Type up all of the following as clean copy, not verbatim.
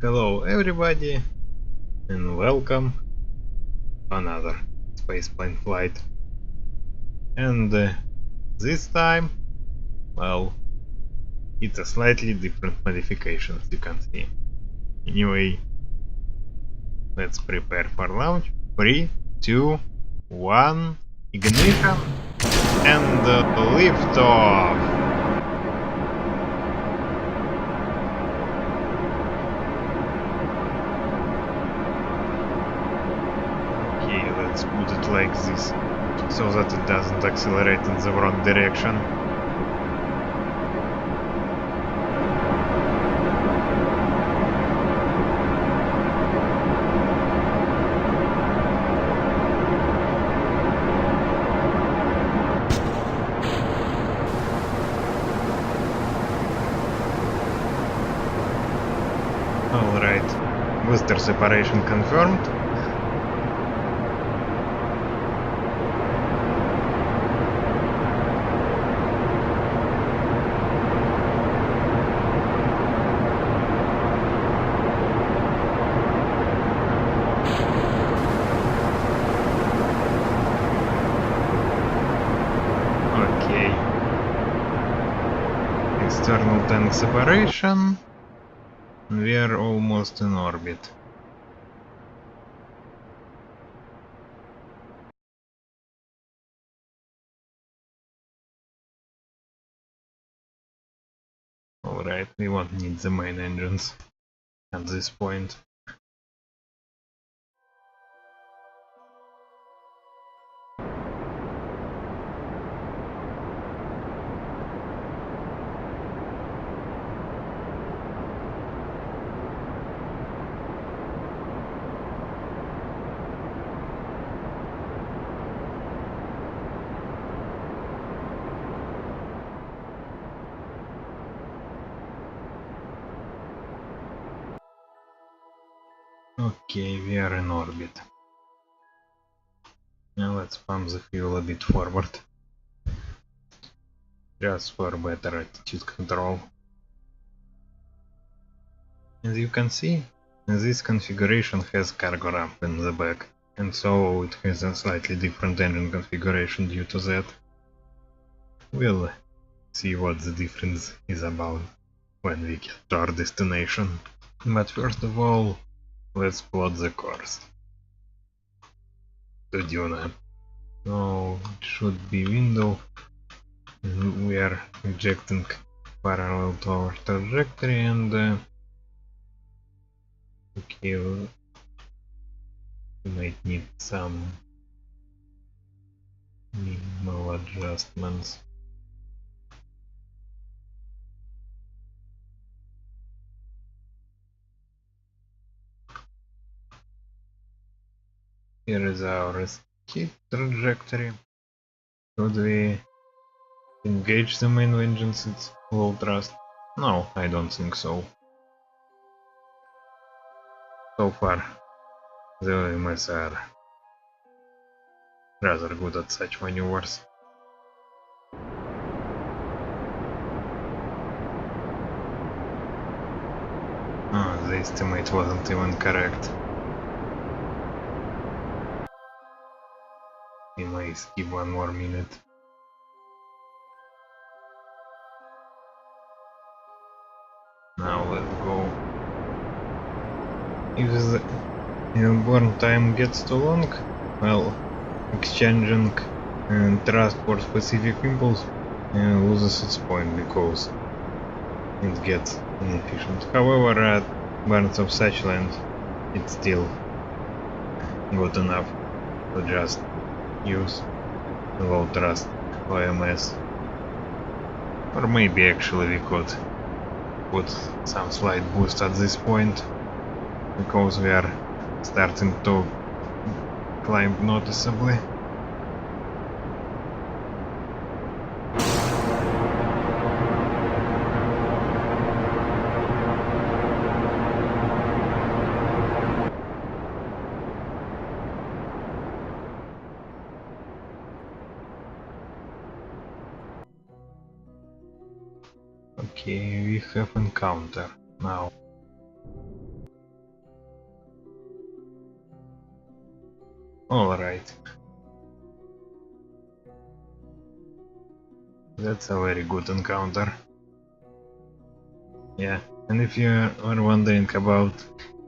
Hello everybody and welcome to another spaceplane flight. And this time, well, it's a slightly different modification, as you can see. Anyway, let's prepare for launch. 3, 2, 1, ignition and lift off! Okay, let's put it like this, so that it doesn't accelerate in the wrong direction. Alright, booster separation confirmed. Okay. External tank separation. We are almost in orbit. Alright, we won't need the main engines at this point. Okay, we are in orbit. Now let's pump the fuel a bit forward. Just for better attitude control. As you can see, this configuration has cargo ramp in the back, and so it has a slightly different engine configuration due to that. We'll see what the difference is about when we get to our destination. But first of all, let's plot the course to Duna. So it should be window. We are ejecting parallel to our trajectory, and okay, we might need some minimal adjustments. Here is our escape trajectory. Should we engage the main engines at low thrust? No, I don't think so. So far, the OMS are rather good at such maneuvers. The estimate wasn't even correct. We might skip one more minute. Now let's go. If the burn time gets too long, well, exchanging thrust for specific impulse loses its point because it gets inefficient. However, at burns of such length, it's still good enough to just use low thrust OMS. Or maybe actually we could put some slight boost at this point, because we are starting to climb noticeably. Okay, we have encounter now. Alright. That's a very good encounter. Yeah, and if you are wondering about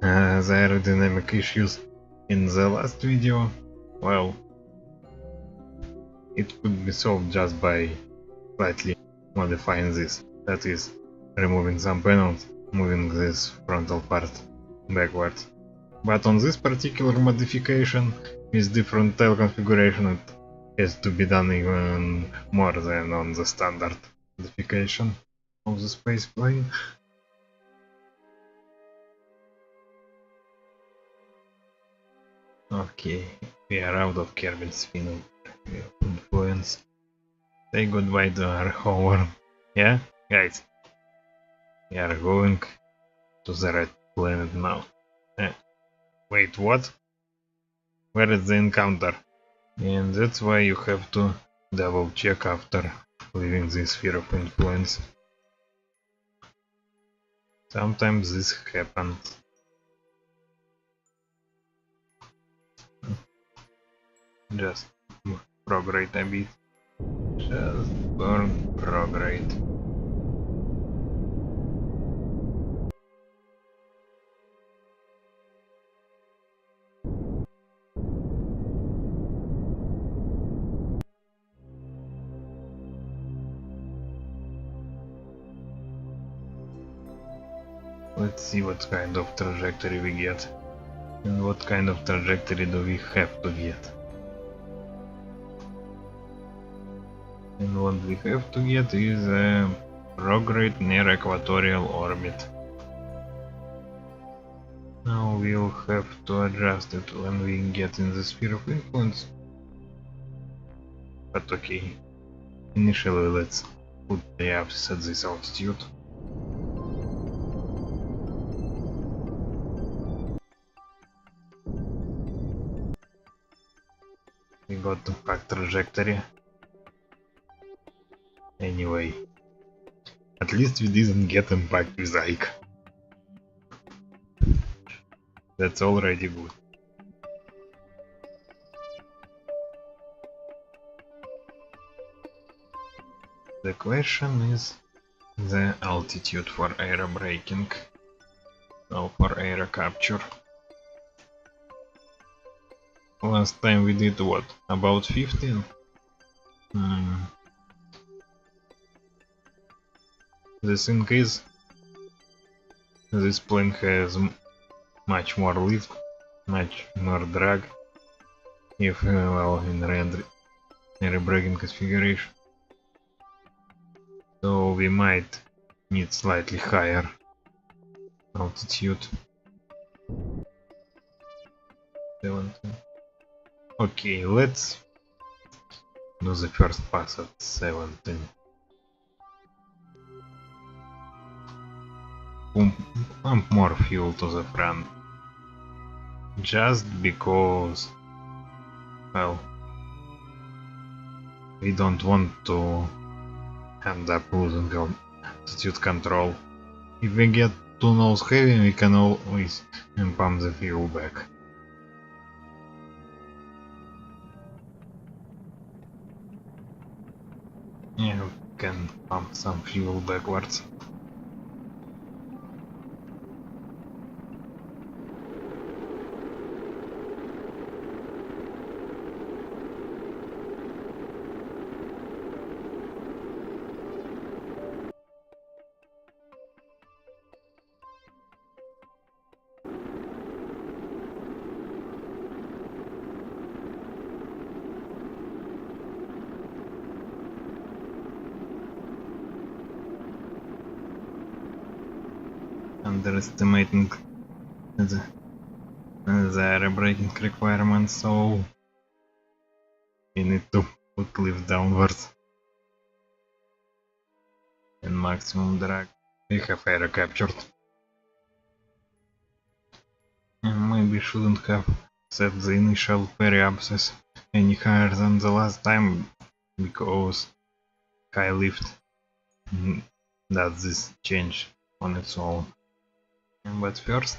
the aerodynamic issues in the last video, well, it could be solved just by slightly modifying this. That is, removing some panels, moving this frontal part backwards. But on this particular modification, with different tail configuration, it has to be done even more than on the standard modification of the space plane. Okay, we are out of Kerbin's spin influence. Say goodbye to our hover. Yeah, guys, we are going to the red planet now. Wait, what? Where is the encounter? And that's why you have to double check after leaving the sphere of influence. Sometimes this happens. Just prograde a bit. Just burn prograde. Let's see what kind of trajectory we get. And what kind of trajectory do we have to get? And what we have to get is a prograde near equatorial orbit. Now we'll have to adjust it when we get in the sphere of influence. But okay, initially let's put the apps at this altitude. We got the back trajectory. Anyway, at least we didn't get impact with Ike. That's already good. The question is the altitude for aero braking, or for aero capture. Last time we did what? About 15? The thing is, this plane has much more lift, much more drag, if well in aero braking configuration. So we might need slightly higher altitude. 17. Okay, let's do the first pass at 17. Pump more fuel to the front. Just because, well, we don't want to end up losing altitude control. If we get too nose heavy, we can always pump the fuel back. Yeah, we can pump some fuel backwards. Underestimating the aero braking requirements, so we need to put lift downwards and maximum drag. We have aero captured. And maybe shouldn't have set the initial periapsis any higher than the last time, because high lift does this change on its own. But first,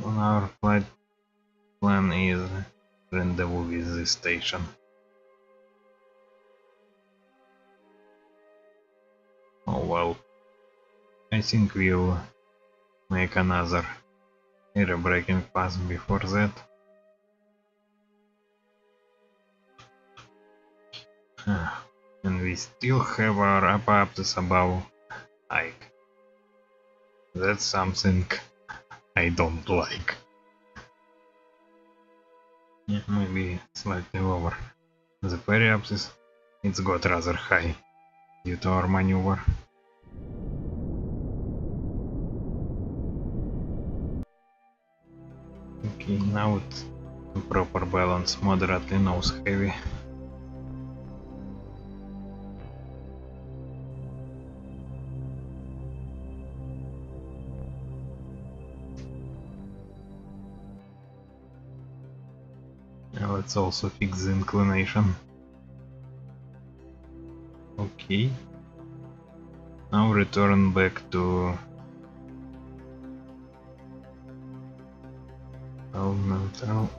on our flight plan is rendezvous with this station. Oh well, I think we'll make another area breaking pass before that. And we still have our up-ups above Ike. That's something I don't like. Yeah, maybe slightly lower. The periapsis, it's got rather high due to our maneuver. Okay, now it's proper balance, moderately nose heavy. Now let's also fix the inclination. Okay. Now return back to neutral.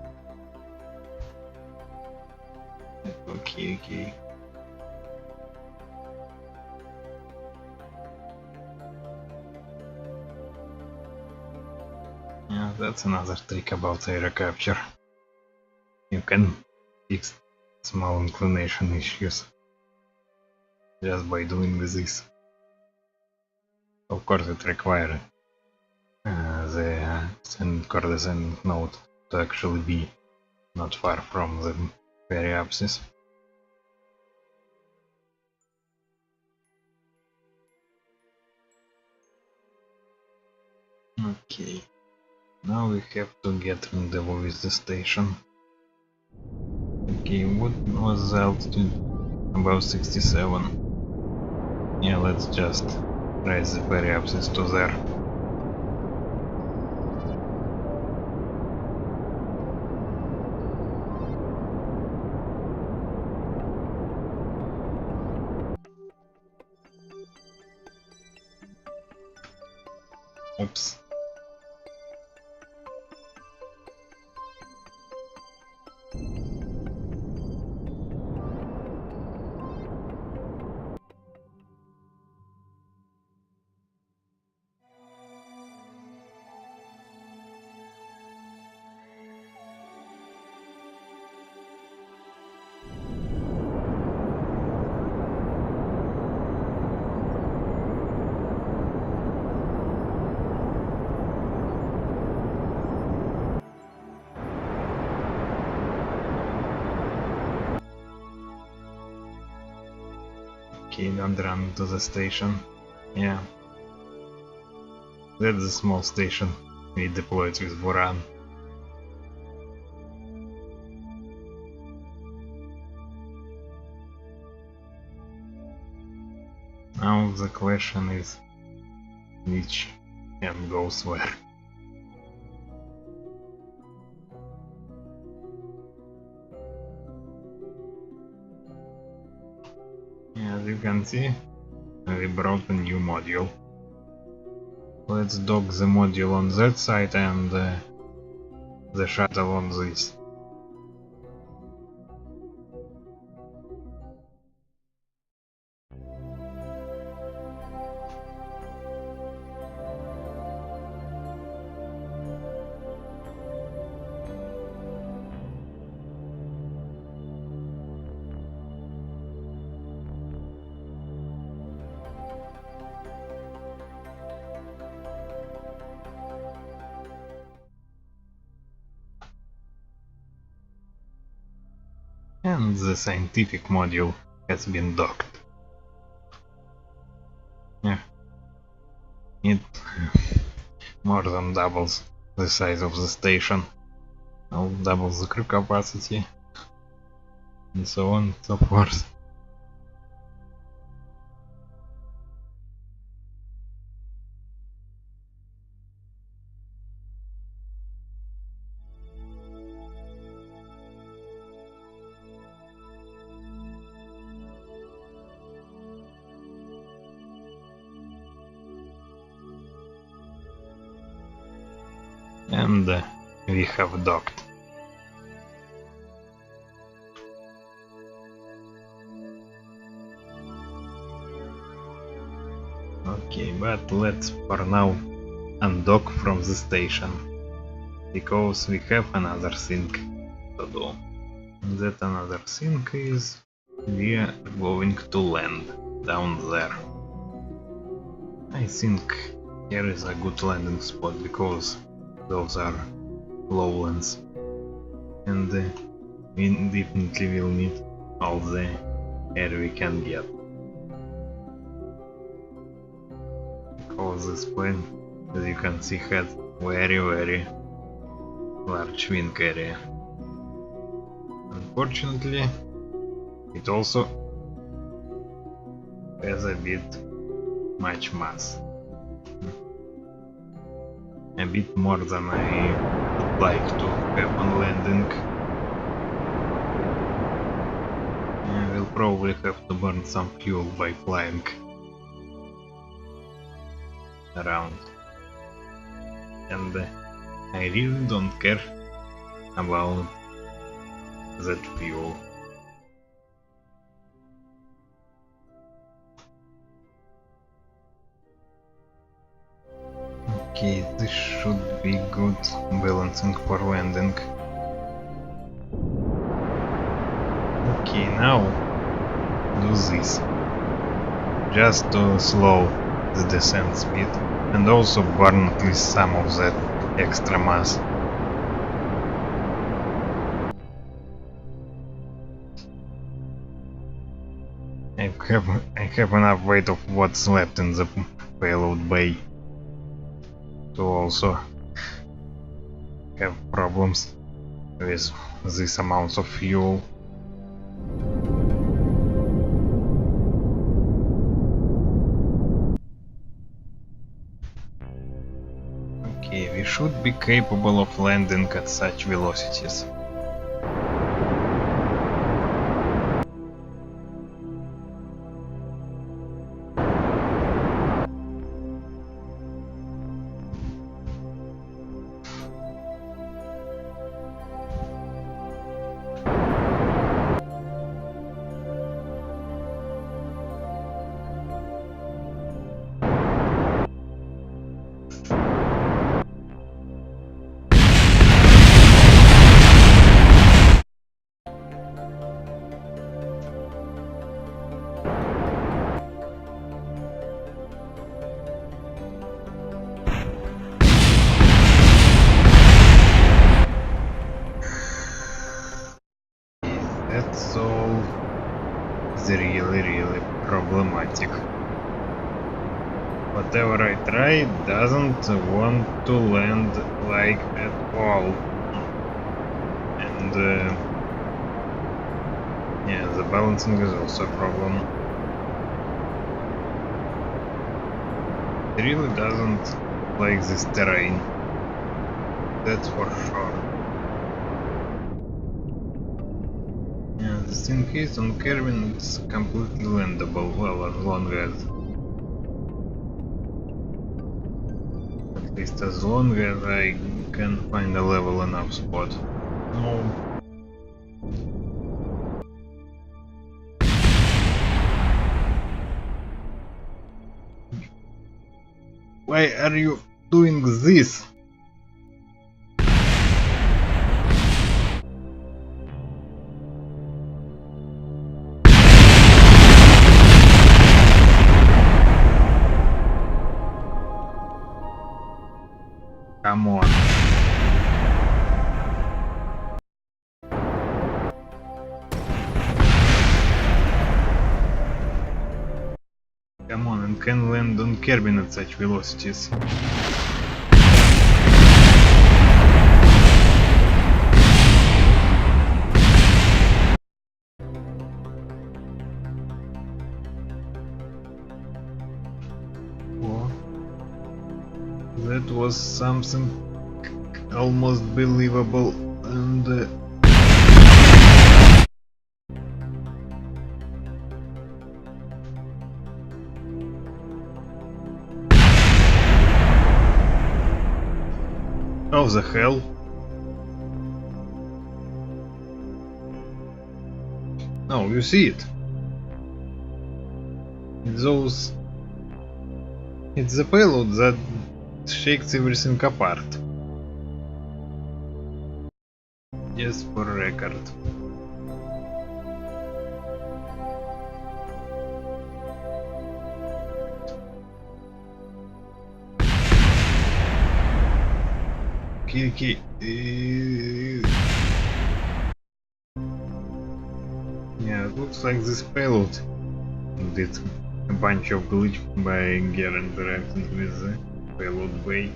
Okay. Yeah, that's another trick about air capture. You can fix small inclination issues just by doing this. Of course, it requires the core descending node to actually be not far from the periapsis. Okay, now we have to get rendezvous with the station. Okay, what was the altitude? About 67. Yeah, let's just raise the periapsis to there. Oops. Okay, don't run to the station. Yeah. That's the small station we deployed with Buran. Now the question is which end goes where. As you can see, we brought a new module. Let's dock the module on that side and the shuttle on this. And the scientific module has been docked. Yeah, it more than doubles the size of the station, doubles the crew capacity, and so on and so forth. And we have docked. Okay, but let's for now undock from the station, because we have another thing to do. That another thing is we are going to land down there. I think here is a good landing spot because those are lowlands, and we definitely will need all the air we can get. Because this plane, as you can see, had very large wing area. Unfortunately, it also has a bit much mass. A bit more than I would like to have on landing. I will probably have to burn some fuel by flying around. And I really don't care about that fuel. Okay, this should be good balancing for landing. Okay, now do this. Just to slow the descent speed and also burn at least some of that extra mass. I have enough weight of what's left in the payload bay to also have problems with these amounts of fuel. Okay, we should be capable of landing at such velocities. That's all really problematic. Whatever I try, it doesn't want to land like at all. And yeah, the balancing is also a problem. It really doesn't like this terrain, that's for sure. Yeah, the thing is, on Kervin it's completely landable, well, as long as I can find a level enough spot. No. Why are you doing this? Come on. Come on, and can land on Kerbin at such velocities. Oh, that was something almost believable, and how the hell? No, you see it. Those It's the payload that shakes everything apart. Just for record. Okay. Yeah, it looks like this payload did a bunch of glitch by gear interacting with the payload bay.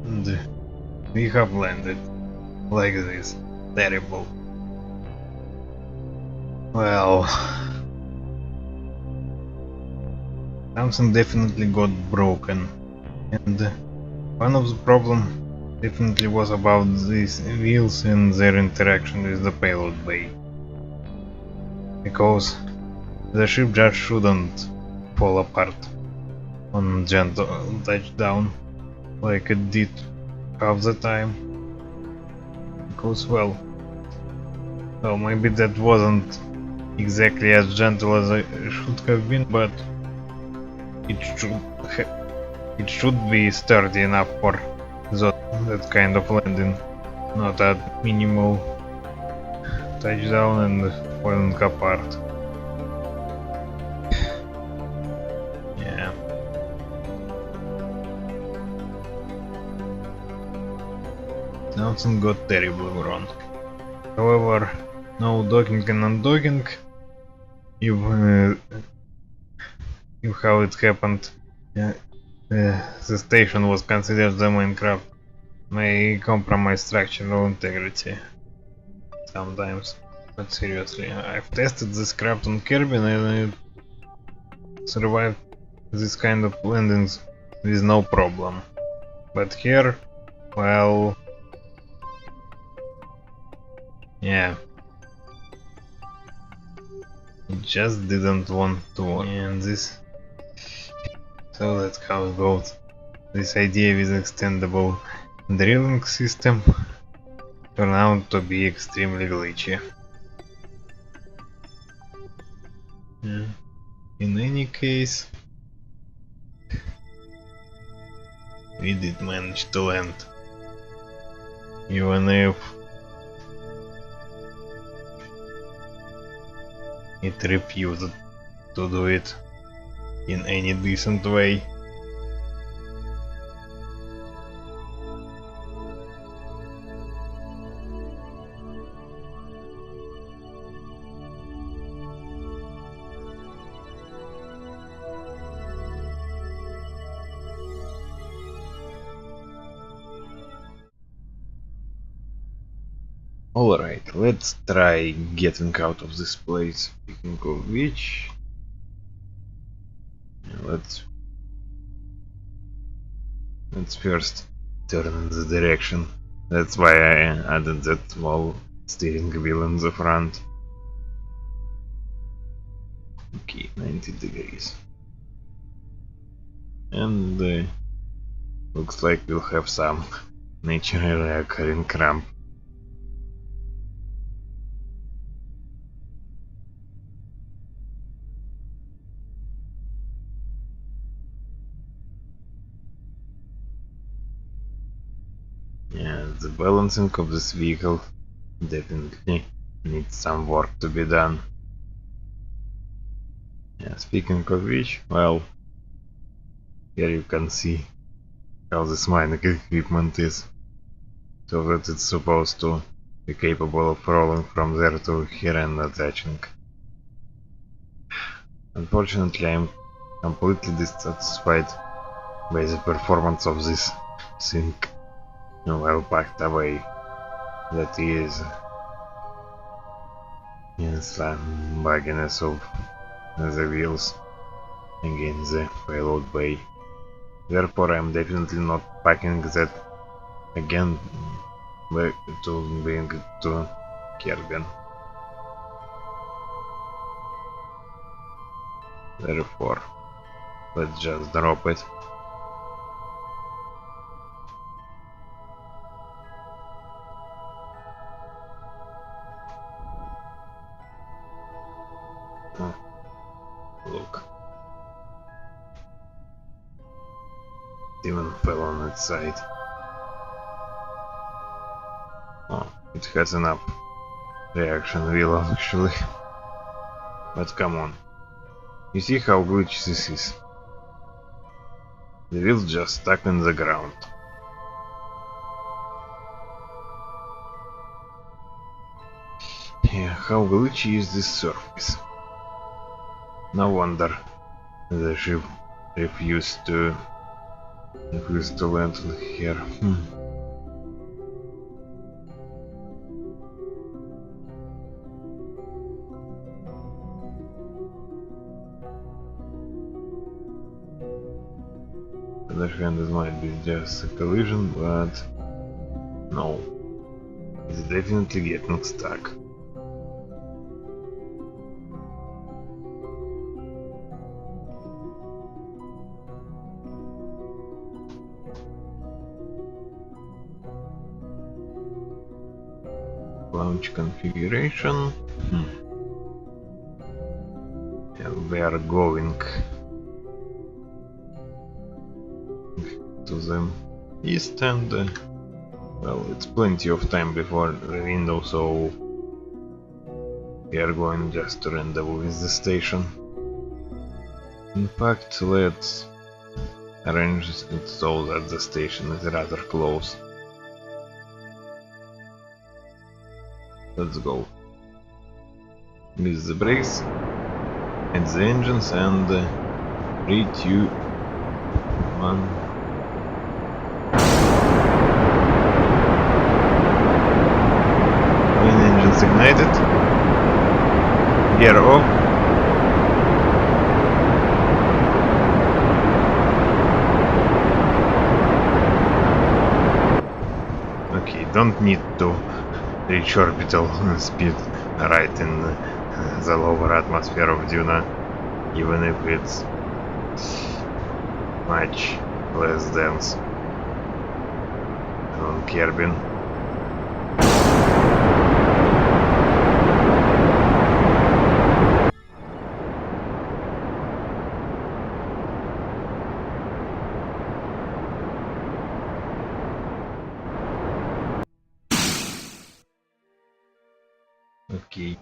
And we have landed like this. Terrible. Well, something definitely got broken, and one of the problem definitely was about these wheels and their interaction with the payload bay, because the ship just shouldn't fall apart on gentle touchdown like it did half the time, because well maybe that wasn't exactly as gentle as it should have been, but it should be sturdy enough for that kind of landing, not at minimal touchdown and falling apart. Yeah. Something got terribly wrong. However, no docking and undocking, if how it happened, the station was considered the main craft, may compromise structural integrity sometimes. But seriously, I've tested this craft on Kirby and it survived this kind of landings with no problem. But here, well, yeah, it just didn't want to work. And this, so that's how it goes. This idea with extendable drilling system turned out to be extremely glitchy. Yeah. In any case, we did manage to land, even if it refused to do it in any decent way. Alright, let's try getting out of this place. Speaking of which, let's first turn in the direction. That's why I added that small steering wheel in the front. Okay, 90 degrees. And looks like we'll have some naturally occurring cramp. Yeah, the balancing of this vehicle definitely needs some work to be done. Yeah, speaking of which, well, here you can see how this mining equipment is, so that it's supposed to be capable of rolling from there to here and attaching. Unfortunately, I'm completely dissatisfied by the performance of this thing well packed away. That is, in some bugginess of the wheels against the payload bay. Therefore, I'm definitely not packing that again back to bring it to Kerbin. Therefore, let's just drop it. Oh, look. It even fell on its side. Oh, it has an up reaction wheel actually. But come on. You see how glitchy this is? The wheel's just stuck in the ground. Yeah, how glitchy is this surface? No wonder the ship refused to land here. On the other hand, it might be just a collision, but no, it's definitely getting stuck. Launch configuration. And we are going to the east, and well, it's plenty of time before the window, so we are going just to rendezvous with the station. In fact, let's arrange it so that the station is rather close. Let's go. With the brakes and the engines, and 3, 2, 1. Main engines ignited. Gear off. Okay, don't need to reach orbital speed right in the lower atmosphere of Duna, even if it's much less dense on Kerbin. Okay,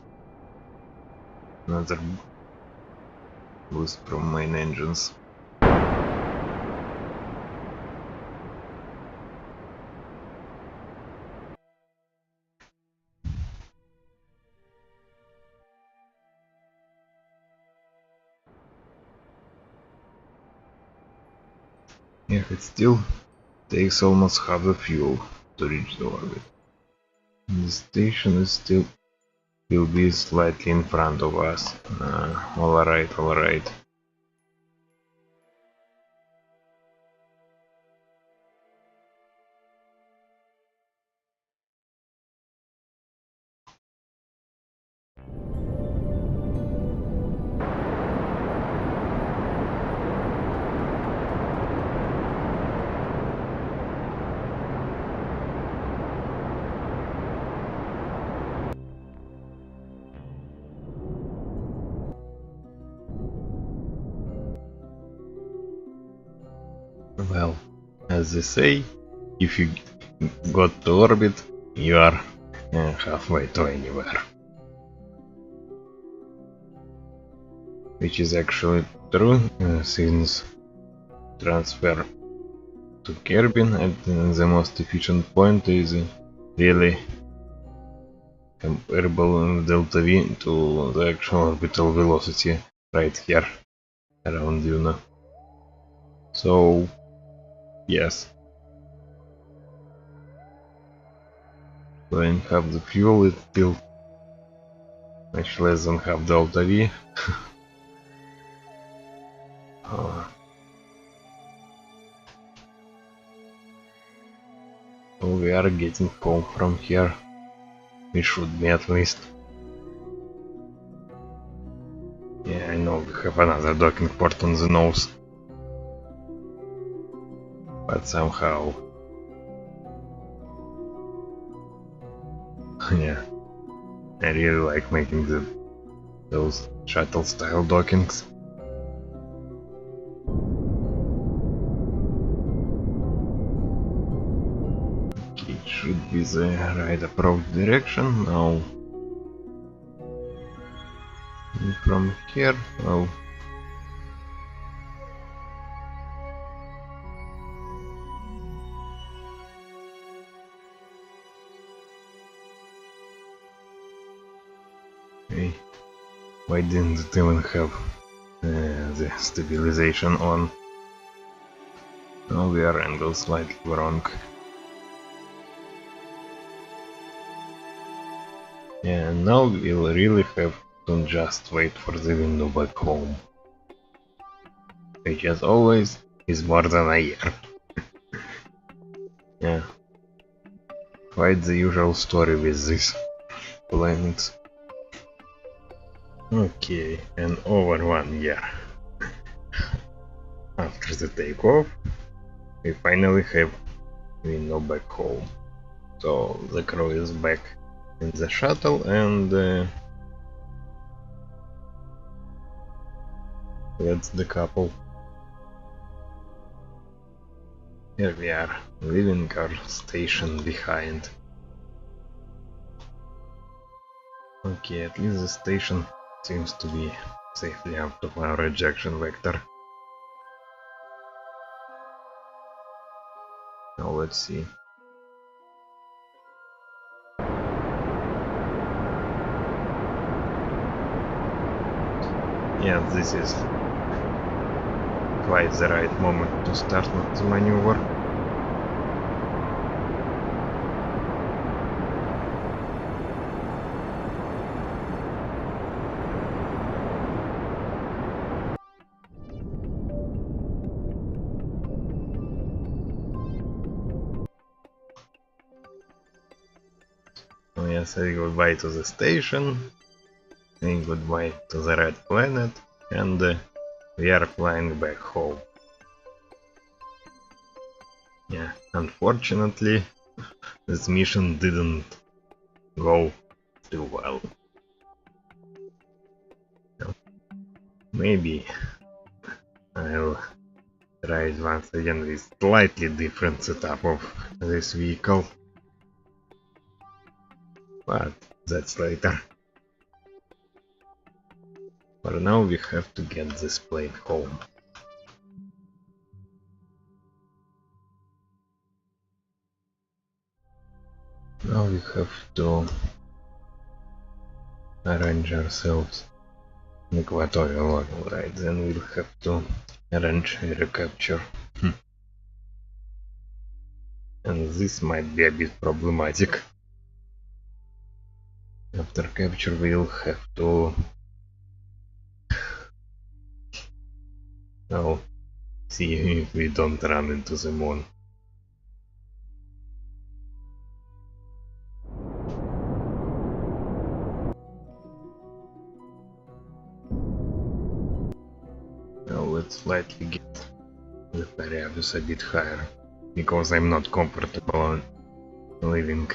another boost from main engines. Yeah, it still takes almost half the fuel to reach the orbit. The station is still will be slightly in front of us. Alright, alright. Well, as they say, if you got to orbit, you are halfway to anywhere. Which is actually true, since transfer to Kerbin at the most efficient point is really comparable in delta V to the actual orbital velocity right here around Duna. So, yes, when half the fuel is still much less than half delta V. So we are getting home from here. We should be at least. Yeah, I know we have another docking port on the nose. But somehow... yeah, I really like making those shuttle style dockings. Okay, it should be the right approach direction now. And from here, well, okay. Why didn't it even have the stabilization on? Now we are angled slightly wrong. Yeah, now we'll really have to just wait for the window back home. Which as always is more than a year. Yeah. Quite the usual story with these planets. Okay, and over 1 year after the takeoff, we finally have window back home. So the crew is back in the shuttle and that's the couple. Here we are, leaving our station behind. Okay, at least the station seems to be safely out of our ejection vector. Now let's see. Yeah, this is quite the right moment to start the maneuver. Oh yeah, say goodbye to the station, saying goodbye to the red planet, and we are flying back home. Yeah, unfortunately, this mission didn't go too well. Maybe I'll try it once again with slightly different setup of this vehicle. But that's later. For now we have to get this plane home. Now we have to arrange ourselves in equatorial level, right? Then we'll have to arrange a recapture. And this might be a bit problematic. After capture we'll have to well, see if we don't run into the moon. Well, let's slightly get the radius a bit higher, because I'm not comfortable leaving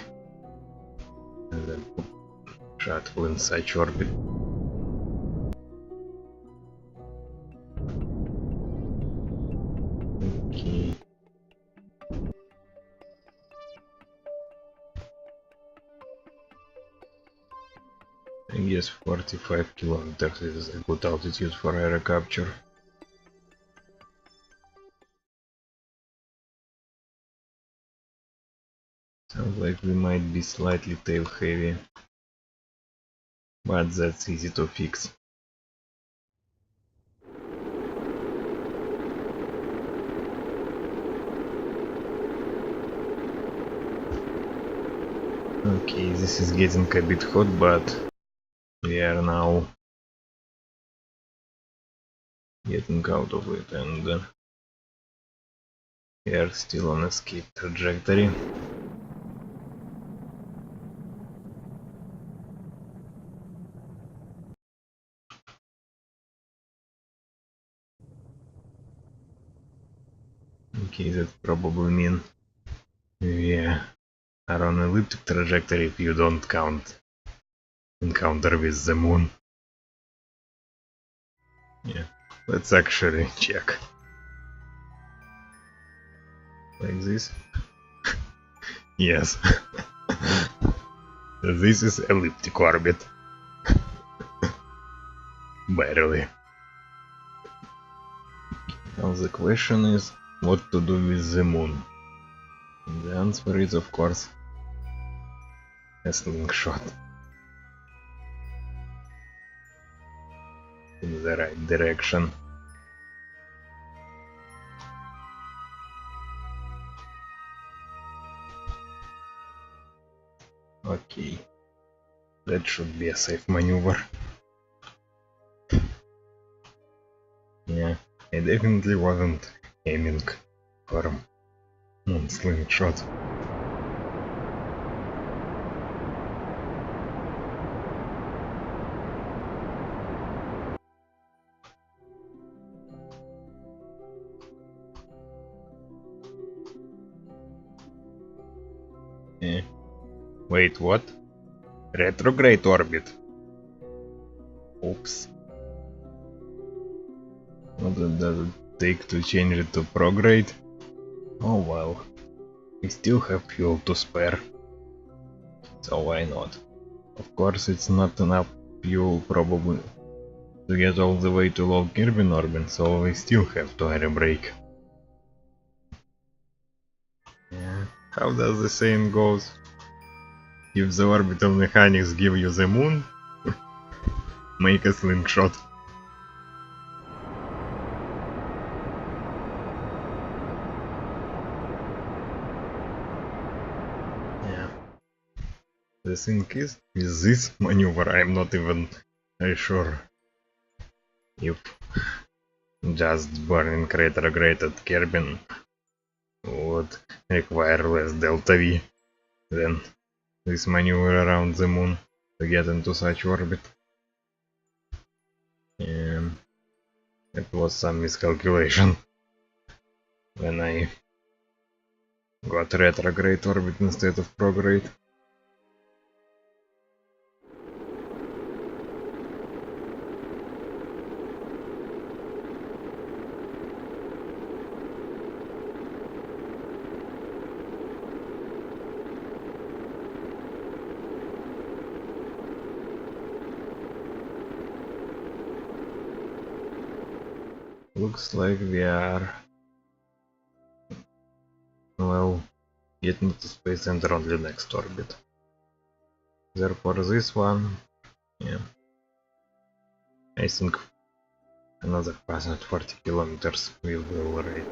the shuttle in such orbit. Okay. I guess 45 kilometers is a good altitude for air capture. Sounds like we might be slightly tail heavy, but that's easy to fix. Okay, this is getting a bit hot, but we are now getting out of it, and we are still on escape trajectory. Okay, that probably means we are on elliptic trajectory if you don't count encounter with the moon. Yeah, let's actually check. Like this. Yes. This is elliptic orbit. Barely. Now the question is what to do with the moon. And the answer is of course a slingshot in the right direction. Okay, that should be a safe maneuver. Yeah, I definitely wasn't aiming for moon slingshot. Yeah. Wait, what? Retrograde orbit? Oops. What does it take to change it to prograde? Oh well, we still have fuel to spare, so why not? Of course it's not enough fuel probably to get all the way to low Kerbin orbit, so we still have to air brake. Yeah. How does the saying goes? If the orbital mechanics give you the moon, make a slingshot. Yeah. The thing is, with this maneuver I'm not even sure if just burning retrograde at Kerbin would require less delta V than this maneuver around the moon to get into such orbit. And it was some miscalculation when I got retrograde orbit instead of prograde. Looks like we are, well, getting to space center on the next orbit. Therefore this one, yeah, I think another 40 kilometers we will rate.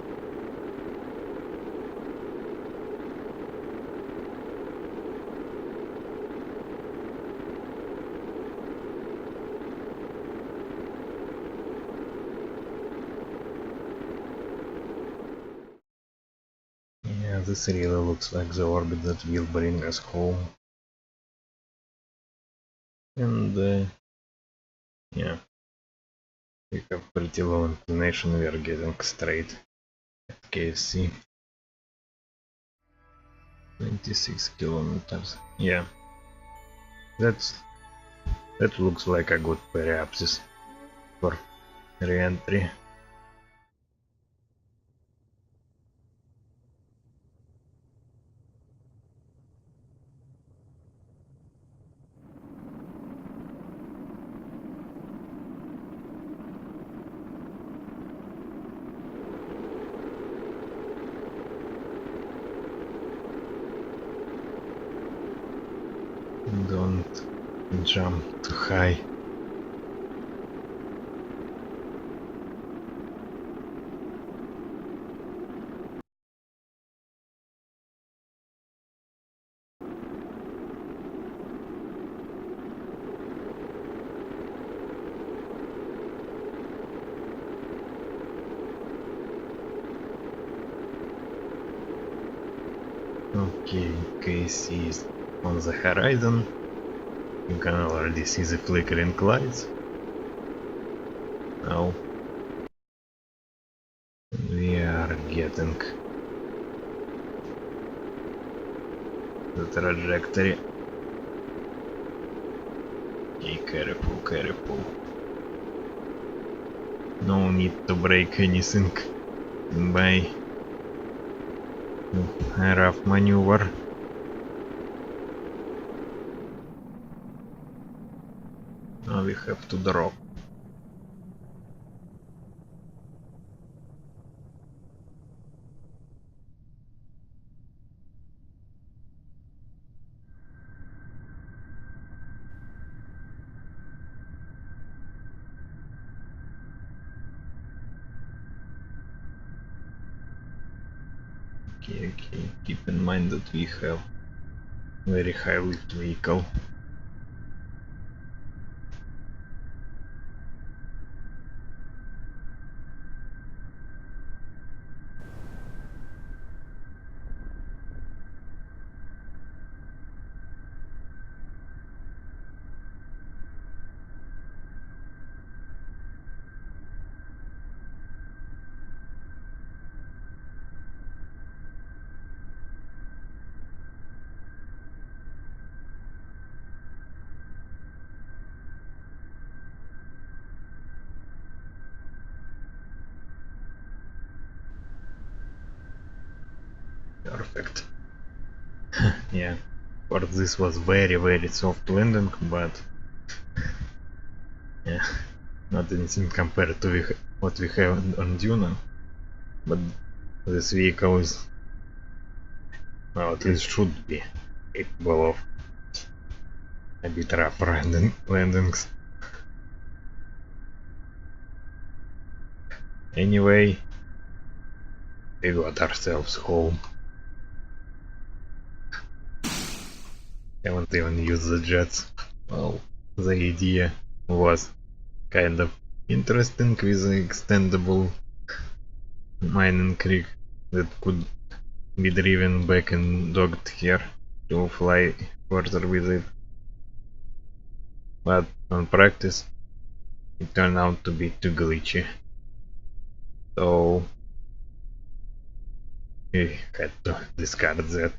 this really looks like the orbit that will bring us home. And yeah, we have pretty low inclination, we are getting straight at KFC. 26 kilometers. Yeah, that looks like a good periapsis for re-entry. Don't jump too high. Okay, KC is on the horizon. You can already see the flickering lights. Now we are getting the trajectory. Okay, careful, careful. No need to break anything by a rough maneuver. Now we have to drop. Okay, keep in mind that we have very high lift vehicle. Perfect. Yeah, of course this was very soft landing, but yeah, not anything compared to what we have on Duna. But this vehicle is, well, at least should be capable of a bit rough landings. Anyway, we got ourselves home. Haven't even used the jets. Well, the idea was kind of interesting with the extendable mining rig that could be driven back and docked here to fly further with it. But on practice, it turned out to be too glitchy. So we had to discard that.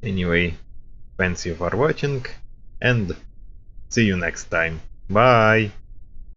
Anyway, thanks you for watching and see you next time. Bye!